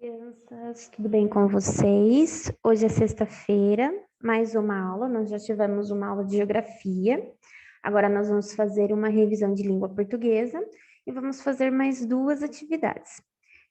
Crianças, tudo bem com vocês? Hoje é sexta-feira, mais uma aula. Nós já tivemos uma aula de geografia. Agora nós vamos fazer uma revisão de língua portuguesa e vamos fazer mais duas atividades.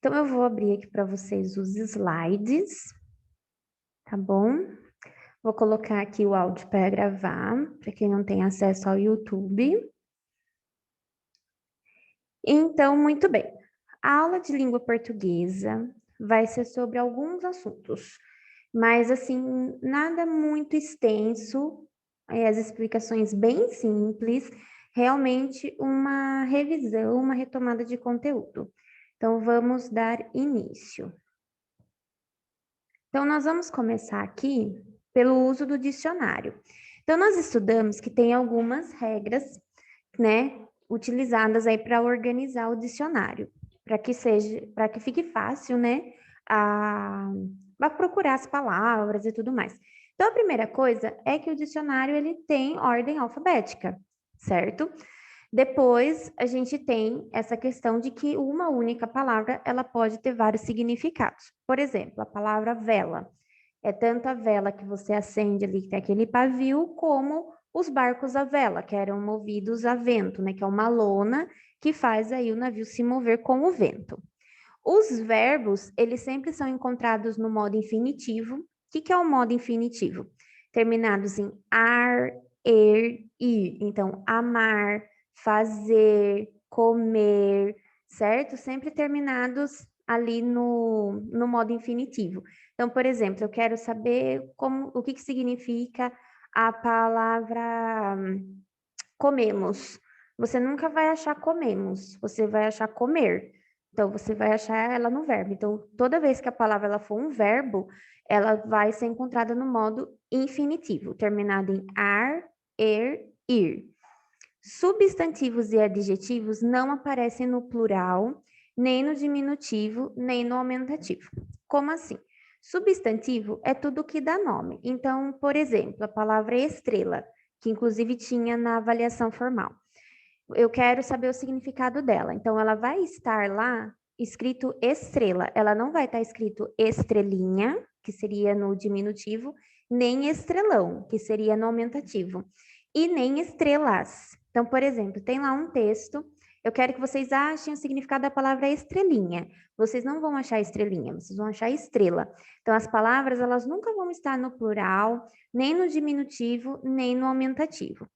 Então, eu vou abrir aqui para vocês os slides, tá bom? Vou colocar aqui o áudio para gravar, para quem não tem acesso ao YouTube. Então, muito bem. A aula de língua portuguesa vai ser sobre alguns assuntos, mas assim, nada muito extenso, as explicações bem simples, realmente uma revisão, uma retomada de conteúdo. Então, vamos dar início. Então, nós vamos começar aqui pelo uso do dicionário. Então, nós estudamos que tem algumas regras, né, utilizadas aí para organizar o dicionário, para que fique fácil, né, a procurar as palavras e tudo mais. Então, a primeira coisa é que o dicionário ele tem ordem alfabética, certo? Depois, a gente tem essa questão de que uma única palavra, ela pode ter vários significados. Por exemplo, a palavra vela. É tanto a vela que você acende ali, que tem aquele pavio, como os barcos à vela, que eram movidos a vento, né? Que é uma lona que faz aí o navio se mover com o vento. Os verbos, eles sempre são encontrados no modo infinitivo. O que é o modo infinitivo? Terminados em ar, ir. Então, amar, fazer, comer, certo? Sempre terminados ali no modo infinitivo. Então, por exemplo, eu quero saber o que significa a palavra comemos. Você nunca vai achar comemos, você vai achar comer. Então, você vai achar ela no verbo. Então, toda vez que a palavra ela for um verbo, ela vai ser encontrada no modo infinitivo, terminado em ar, ir. Substantivos e adjetivos não aparecem no plural, nem no diminutivo, nem no aumentativo. Como assim? Substantivo é tudo que dá nome. Então, por exemplo, a palavra estrela, que inclusive tinha na avaliação formal. Eu quero saber o significado dela. Então, ela vai estar lá escrito estrela. Ela não vai estar escrito estrelinha, que seria no diminutivo, nem estrelão, que seria no aumentativo, e nem estrelas. Então, por exemplo, tem lá um texto. Eu quero que vocês achem o significado da palavra estrelinha. Vocês não vão achar estrelinha, vocês vão achar estrela. Então, as palavras, elas nunca vão estar no plural, nem no diminutivo, nem no aumentativo.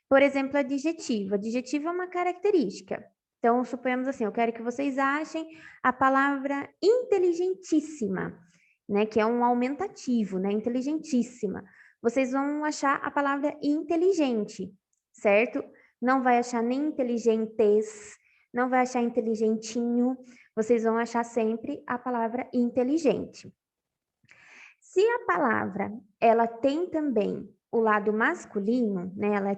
Por exemplo, adjetivo. Adjetivo é uma característica. Então, suponhamos assim, eu quero que vocês achem a palavra inteligentíssima, né? Que é um aumentativo, né? Inteligentíssima. Vocês vão achar a palavra inteligente, certo? Não vai achar nem inteligentes, não vai achar inteligentinho. Vocês vão achar sempre a palavra inteligente. Se a palavra, ela tem também o lado masculino, né? Ela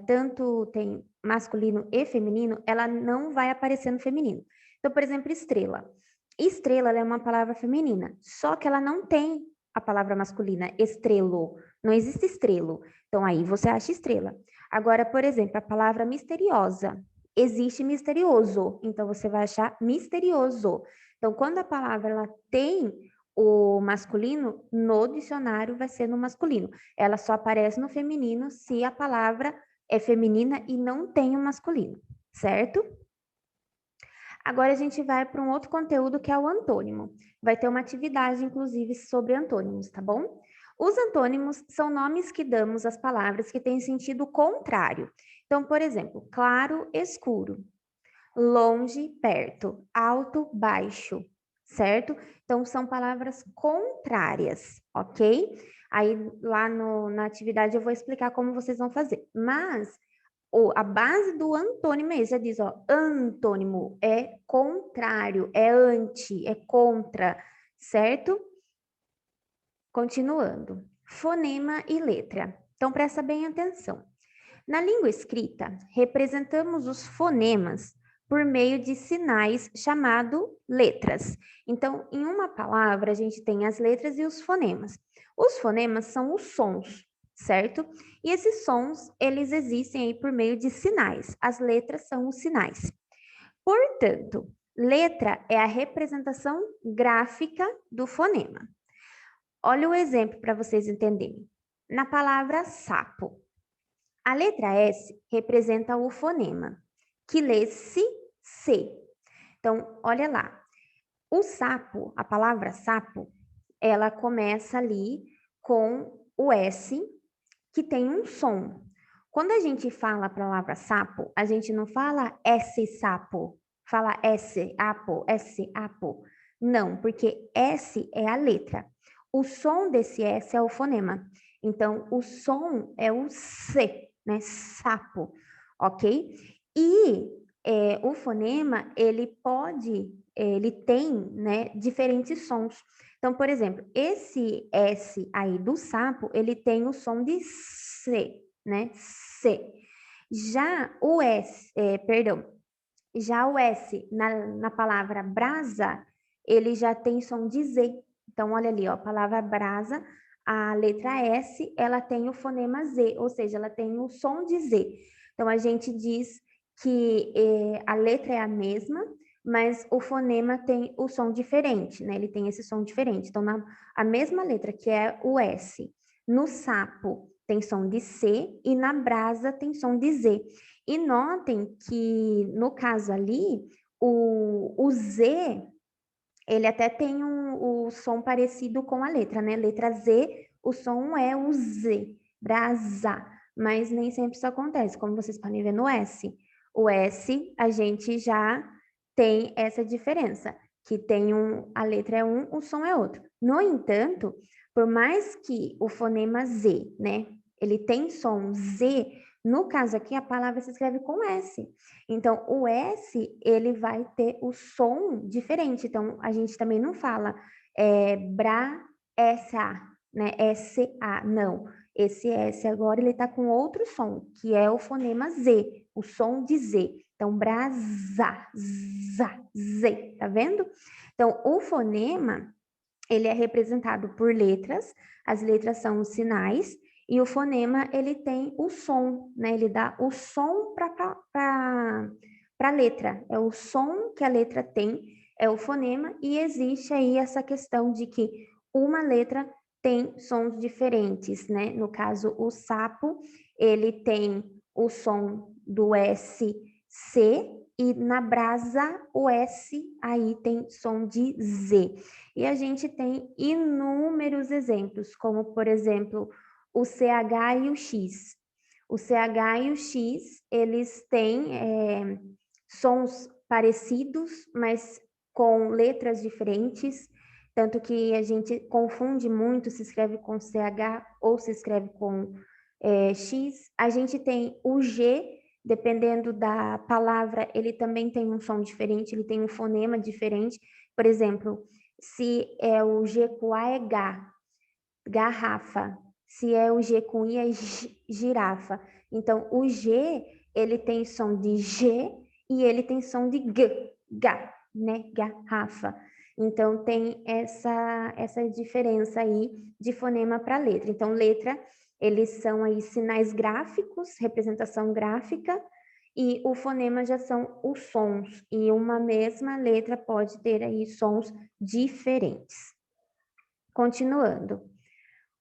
tem masculino e feminino, ela não vai aparecer no feminino. Então, por exemplo, estrela. Estrela, ela é uma palavra feminina, só que ela não tem a palavra masculina, estrelo. Não existe estrelo. Então, aí você acha estrela. Agora, por exemplo, a palavra misteriosa. Existe misterioso. Então, você vai achar misterioso. Então, quando a palavra ela tem o masculino, no dicionário vai ser no masculino. Ela só aparece no feminino se a palavra é feminina e não tem o masculino, certo? Agora a gente vai para um outro conteúdo que é o antônimo. Vai ter uma atividade, inclusive, sobre antônimos, tá bom? Os antônimos são nomes que damos às palavras que têm sentido contrário. Então, por exemplo, claro, escuro, longe, perto, alto, baixo, certo? Então, são palavras contrárias, ok? Aí, lá na atividade, eu vou explicar como vocês vão fazer. Mas, a base do antônimo é isso, já diz, ó, antônimo é contrário, é anti, é contra, certo? Continuando. Fonema e letra. Então, presta bem atenção. Na língua escrita, representamos os fonemas por meio de sinais chamado letras. Então, em uma palavra, a gente tem as letras e os fonemas. Os fonemas são os sons, certo? E esses sons, eles existem aí por meio de sinais. As letras são os sinais. Portanto, Letra é a representação gráfica do fonema. Olha o exemplo para vocês entenderem. Na palavra sapo, a letra S representa o fonema, que lê-se C. Então, olha lá. O sapo, a palavra sapo, ela começa ali com o S, que tem um som. Quando a gente fala a palavra sapo, a gente não fala S sapo, fala S apo. Não, porque S é a letra. O som desse S é o fonema. Então, o som é o C, né? Sapo, ok? E o fonema, ele tem, né, diferentes sons. Então, por exemplo, esse S aí do sapo, ele tem o som de C, né? C. Já o S na palavra brasa, ele já tem som de Z. Então, olha ali, ó, a palavra brasa, a letra S, ela tem o fonema Z, ou seja, ela tem o som de Z. Então, a gente diz que a letra é a mesma, mas o fonema tem o som diferente, né? Ele tem esse som diferente. Então, a mesma letra, que é o S, no sapo tem som de C e na brasa tem som de Z. E notem que, no caso ali, o Z, ele até tem o som parecido com a letra, né? Letra Z, o som é o Z, brasa. Mas nem sempre isso acontece, como vocês podem ver no S. O S, a gente já tem essa diferença, que tem a letra é um, o som é outro. No entanto, por mais que o fonema Z, né, ele tem som Z, no caso aqui a palavra se escreve com S. Então, o S, ele vai ter o som diferente. Então, a gente também não fala S-A, né, S-A, não. Esse S agora, ele tá com outro som, que é o fonema Z, o som de Z. Então, brasa, za, Z, tá vendo? Então, o fonema, ele é representado por letras, as letras são os sinais, e o fonema, ele tem o som, né? Ele dá o som para a letra, é o som que a letra tem, é o fonema, e existe aí essa questão de que uma letra tem sons diferentes, né? No caso, o sapo, ele tem o som do S, C, e na brasa, o S aí tem som de Z. E a gente tem inúmeros exemplos, como, por exemplo, o CH e o X. O CH e o X, eles têm sons parecidos, mas com letras diferentes, tanto que a gente confunde muito se escreve com CH ou se escreve com X. A gente tem o G, dependendo da palavra, ele também tem um som diferente, ele tem um fonema diferente. Por exemplo, se é o G com A é Gá, garrafa. Se é o G com I é girafa. Então, o G, ele tem som de G e ele tem som de G, Gá, né? Garrafa. Então, tem essa diferença aí de fonema para letra. Então, letra, eles são aí sinais gráficos, representação gráfica, e o fonema já são os sons. E uma mesma letra pode ter aí sons diferentes. Continuando.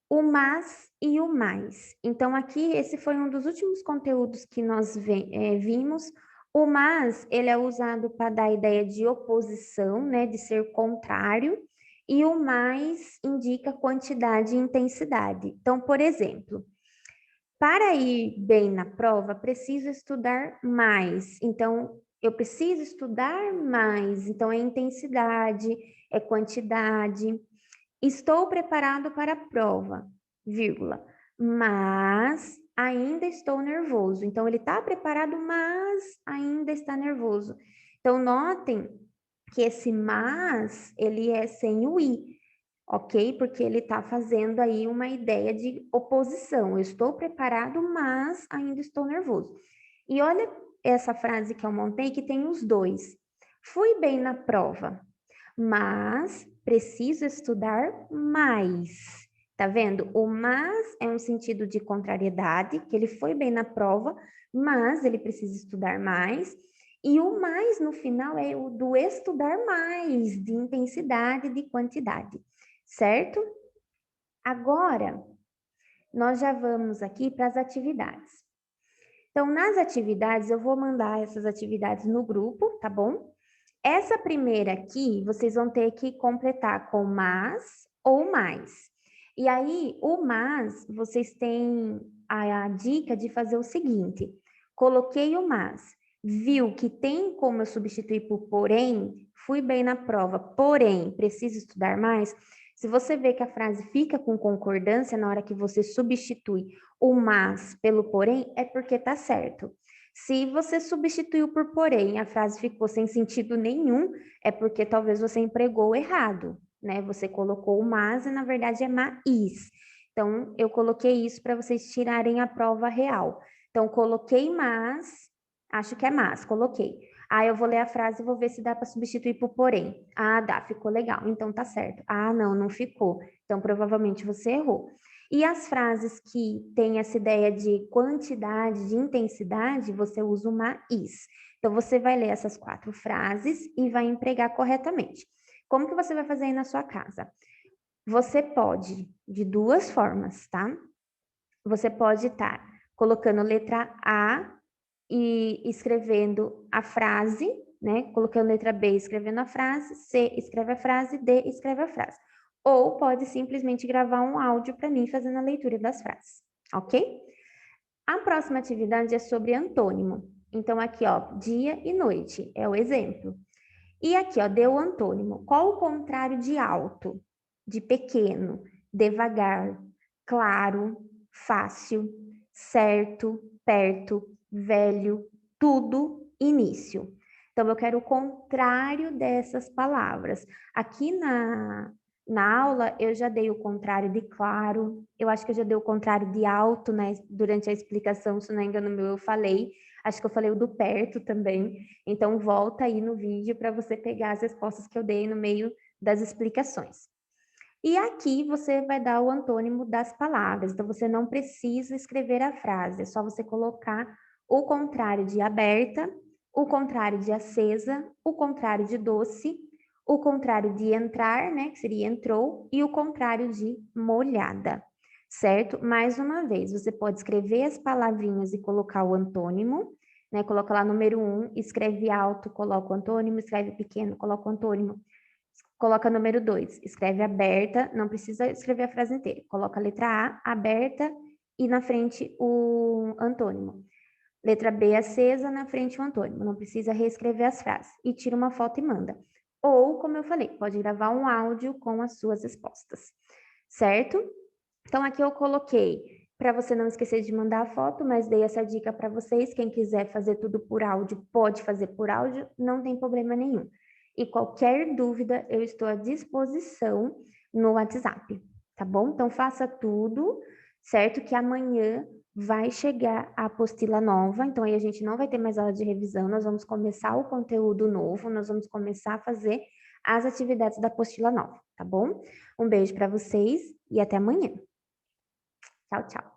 O mas e o mais. Então, aqui, esse foi um dos últimos conteúdos que nós vimos. O mas, ele é usado para dar a ideia de oposição, né, de ser contrário, e o mais indica quantidade e intensidade. Então, por exemplo, para ir bem na prova, preciso estudar mais. Então, eu preciso estudar mais. Então, é intensidade, é quantidade. Estou preparado para a prova, vírgula, mas ainda estou nervoso. Então, ele está preparado, mas ainda está nervoso. Então, notem que esse mas, ele é sem o i, ok? Porque ele está fazendo aí uma ideia de oposição. Eu estou preparado, mas ainda estou nervoso. E olha essa frase que eu montei, que tem os dois. Fui bem na prova, mas preciso estudar mais. Tá vendo? O mas é um sentido de contrariedade, que ele foi bem na prova, mas ele precisa estudar mais. E o mais no final é o do estudar mais, de intensidade e de quantidade, certo? Agora, nós já vamos aqui para as atividades. Então, nas atividades, eu vou mandar essas atividades no grupo, tá bom? Essa primeira aqui, vocês vão ter que completar com mas ou mais. E aí, o mas, vocês têm a dica de fazer o seguinte: coloquei o mas, viu que tem como eu substituir por porém, fui bem na prova, porém, preciso estudar mais. Se você vê que a frase fica com concordância na hora que você substitui o mas pelo porém, é porque tá certo. Se você substituiu por porém, a frase ficou sem sentido nenhum, é porque talvez você empregou errado, né? Você colocou o mas e na verdade é mais. Então, eu coloquei isso para vocês tirarem a prova real. Então, coloquei mas, acho que é mas, coloquei. Ah, eu vou ler a frase e vou ver se dá para substituir por porém. Ah, dá, ficou legal. Então tá certo. Ah, não, não ficou. Então provavelmente você errou. E as frases que têm essa ideia de quantidade, de intensidade, você usa o mais. Então você vai ler essas 4 frases e vai empregar corretamente. Como que você vai fazer aí na sua casa? Você pode de 2 formas, tá? Você pode estar colocando letra A e escrevendo a frase, né? Colocando letra B, escrevendo a frase, C, escreve a frase, D, escreve a frase. Ou pode simplesmente gravar um áudio para mim fazendo a leitura das frases, ok? A próxima atividade é sobre antônimo. Então, aqui, ó, dia e noite é o exemplo. E aqui, ó, deu o antônimo. Qual o contrário de alto? De pequeno, devagar, claro, fácil, certo, perto, velho, tudo, início. Então, eu quero o contrário dessas palavras. Aqui na aula, eu já dei o contrário de claro, eu acho que eu já dei o contrário de alto, né? Durante a explicação, se não é engano meu, eu falei. Acho que eu falei o do perto também. Então, volta aí no vídeo para você pegar as respostas que eu dei no meio das explicações. E aqui você vai dar o antônimo das palavras. Então, você não precisa escrever a frase, é só você colocar o contrário de aberta, o contrário de acesa, o contrário de doce, o contrário de entrar, né, que seria entrou, e o contrário de molhada, certo? Mais uma vez, você pode escrever as palavrinhas e colocar o antônimo, né? Coloca lá número 1, escreve alto, coloca o antônimo, escreve pequeno, coloca o antônimo. Coloca número 2, escreve aberta, não precisa escrever a frase inteira. Coloca a letra A, aberta, e na frente o antônimo. Letra B, acesa, na frente o antônimo. Não precisa reescrever as frases. E tira uma foto e manda. Ou, como eu falei, pode gravar um áudio com as suas respostas. Certo? Então, aqui eu coloquei, para você não esquecer de mandar a foto, mas dei essa dica para vocês. Quem quiser fazer tudo por áudio, pode fazer por áudio, não tem problema nenhum. E qualquer dúvida, eu estou à disposição no WhatsApp, tá bom? Então, faça tudo, certo? Que amanhã vai chegar a apostila nova, então aí a gente não vai ter mais aula de revisão, nós vamos começar o conteúdo novo, nós vamos começar a fazer as atividades da apostila nova, tá bom? Um beijo para vocês e até amanhã. Tchau, tchau.